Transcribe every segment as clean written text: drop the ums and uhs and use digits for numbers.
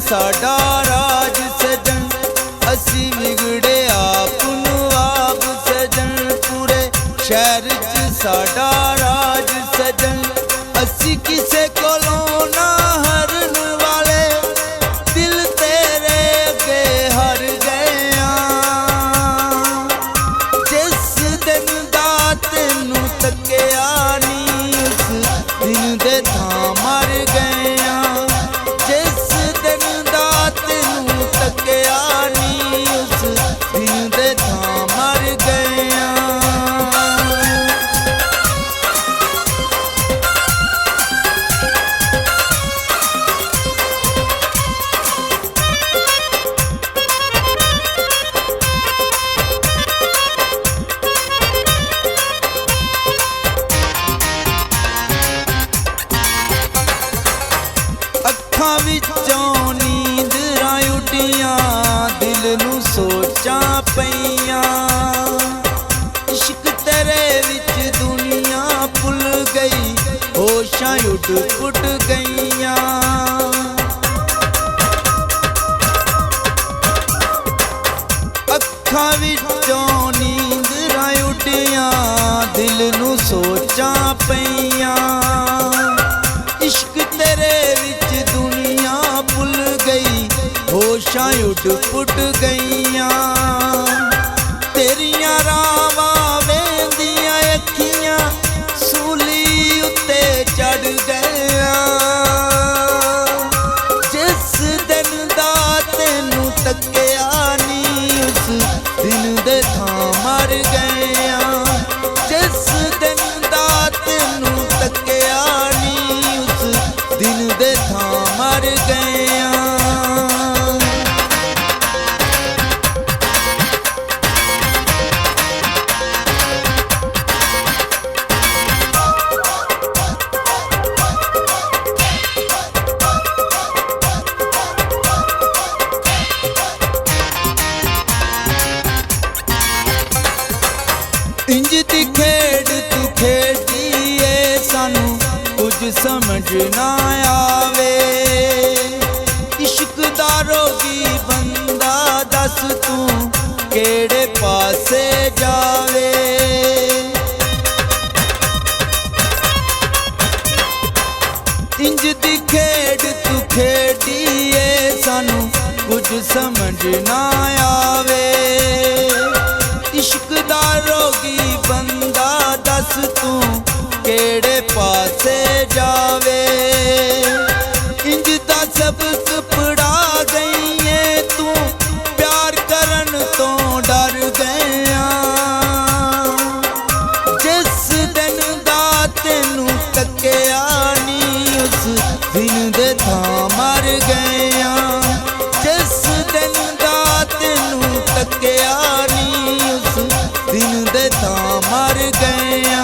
साडा राज सजन, असी बिगड़े आप नू आप सजन। पूरे शहर च साडा राज सजन, असी किसे कोलों ना हरन वाले, दिल तेरे अगे हर गए आ। जिस दिन दा तेनू तकिया नी, उस दिन दे थां मर गए आ। जिस दिन दा तेनू तकिया नी, उस दिन दे थां मर गए आ। ਅੱਖਾਂ ਵਿੱਚੋਂ ਨੀਂਦਰਾਂ ਉੱਡੀਆਂ, ਦਿਲ ਨੂੰ ਸੋਚਾਂ ਪਈਆਂ। ਇਸ਼ਕ ਤੇਰੇ ਵਿੱਚ ਦੁਨੀਆ ਭੁੱਲ ਗਈ, ਹੋਸ਼ਾਂ ਉੱਡ ਪੁੱਟ ਗਈਆਂ। ਅੱਖਾਂ ਵਿੱਚੋਂ ਨੀਂਦਰਾਂ ਉੱਡੀਆਂ, ਦਿਲ ਨੂੰ ਸੋਚਾਂ ਪਈਆਂ। इश्क तेरे विच दुनिया भुल गई, होशां उड पुट गईयां। तेरियां रावां वेंदियां अखियां, सूली उत्ते चढ़ गईयां। जिस दिन दा तेनू तकिया नी, उस दिन दे थां मर गईयां। जिस दिन दा तेनू तकिया नी, दिन दे थां मर गए आ। इंज दी खेड तू खेडिए, सानू कुछ समझ ना आवे। इश्क दा रोगी बंदा दस तू केड़े पासे जावे। इंज दी खेड तू खेडिए, सानू कुछ समझ ना आवे। इश्क दा रोगी बंदा दस तू केड़े पासे जावे। इंज दा सबक पढ़ा गई है, तू प्यार करन तो डर गया। जिस दिन दा तेनू तकिया नी, उस दिन दे थां मर गया। जिस दिन दा तेनू तकिया नी, उस दिन दे थां मर गया।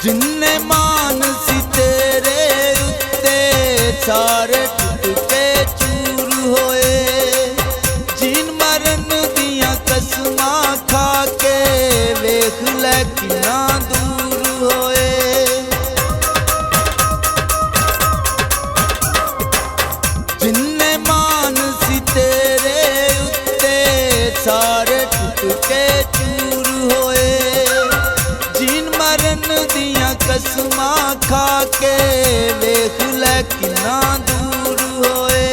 जिन्ने मान सी तेरे उत्ते, सारे टुट के चूर होए। जीन मरन दियां कसमां खा के, वेख लै किन्ना दूर होए। जिन्ने मान सी तेरे उत्ते, सारे टुट के चूर होए। जीन मरन दियां कसमां खा के, वेख लै किन्ना दूर होए।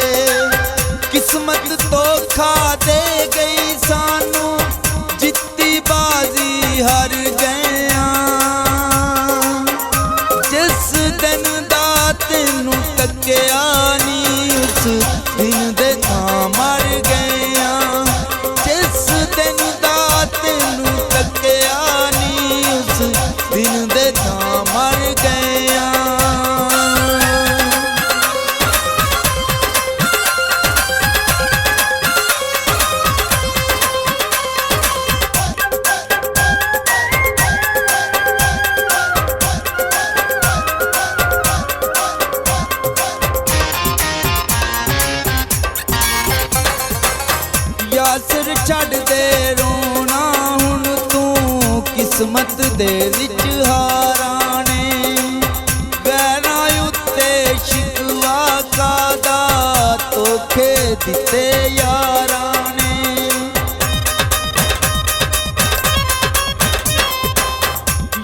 किस्मत धोखा दे गई सानू, जित्ती बाजी हार गए आ। जिस दिन दा तेनू तकिया नी, उस दिन दे थां मर गए आ। जिस दिन दा तेनू तकिया नी, उस दिन दे थां मर गए आ। ਕਿਸਮਤ ਦੇ ਵਿੱਚ ਹਾਰਾਂ ਨੇ। ਗੈਰਾਂ ਉੱਤੇ ਸ਼ਿਕਵਾ ਕਾਦਾ, ਧੋਖੇ ਦਿੱਤੇ ਯਾਰਾਂ ਨੇ।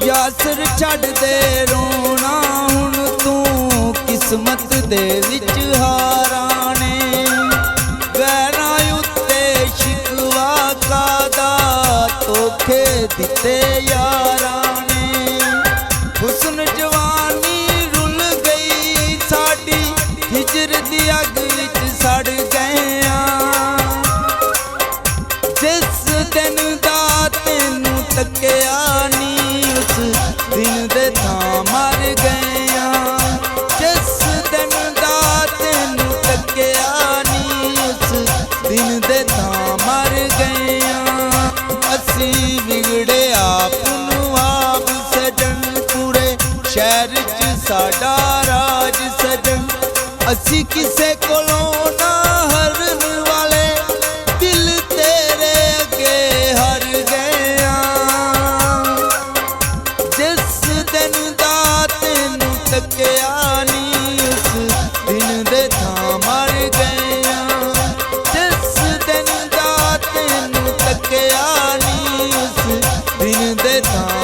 ਯਾਸਰ ਛੱਡ ਦੇ ਰੋਣਾ ਹੁਣ ਤੂੰ, ਕਿਸਮਤ ਦੇ ਵਿੱਚ ਹਾਰਾਂ ਨੇ। ਗੈਰਾਂ ਉੱਤੇ ਸ਼ਿਕਵਾ ਕਾਦਾ, ਧੋਖੇ ਦਿੱਤੇ ਯਾਰਾਂ ਨੇ। ਹੁਸਨ ਜਵਾਨੀ ਰੁੱਲ ਗਈ ਸਾਡੀ, ਹਿਜਰ ਦੀ ਅੱਗ ਵਿੱਚ ਸੜ ਗਏ ਆਂ। ਜਿਸ ਦਿਨ ਦਾ ਤੈਨੂੰ ਤੱਕਿਆ ਨੀ, ਉਸ ਦਿਨ ਦੇ ਥਾਂ ਮਰ ਗਏ ਆਂ। ਜਿਸ ਦਿਨ ਦਾ ਤੈਨੂੰ ਤੱਕਿਆ ਨੀ, ਉਸ ਦਿਨ ਦੇ ਥਾਂ ਮਰ ਗਏ ਆਂ। ਅਸੀਂ ਵਿਗੜੇ ਆਪ ਨੂੰ ਆਪ ਸਜਣ, ਪੂਰੇ ਸ਼ਹਿਰ 'ਚ ਸਾਡਾ ਰਾਜ ਸਜਣ। ਅਸੀਂ ਕਿਸੇ ਕੋਲੋਂ ਨਾ ਹਰਨ ਵਾਲੇ, ਦਿਲ ਤੇਰੇ ਅੱਗੇ ਹਰ ਗਏ ਆਂ। ਜਿਸ ਦਿਨ ਦਾ ਤੈਨੂੰ ਤੱਕਿਆ ਨੀ, ਉਸ ਦਿਨ ਦੇ ਥਾਂ ਮਰ ਗਏ ਆਂ। ਜਿਸ ਦਿਨ ਦਾ ਤੈਨੂੰ ਤੱਕਿਆ ਨੀ, ਉਸ ਦਿਨ ਦੇ ਥਾਂ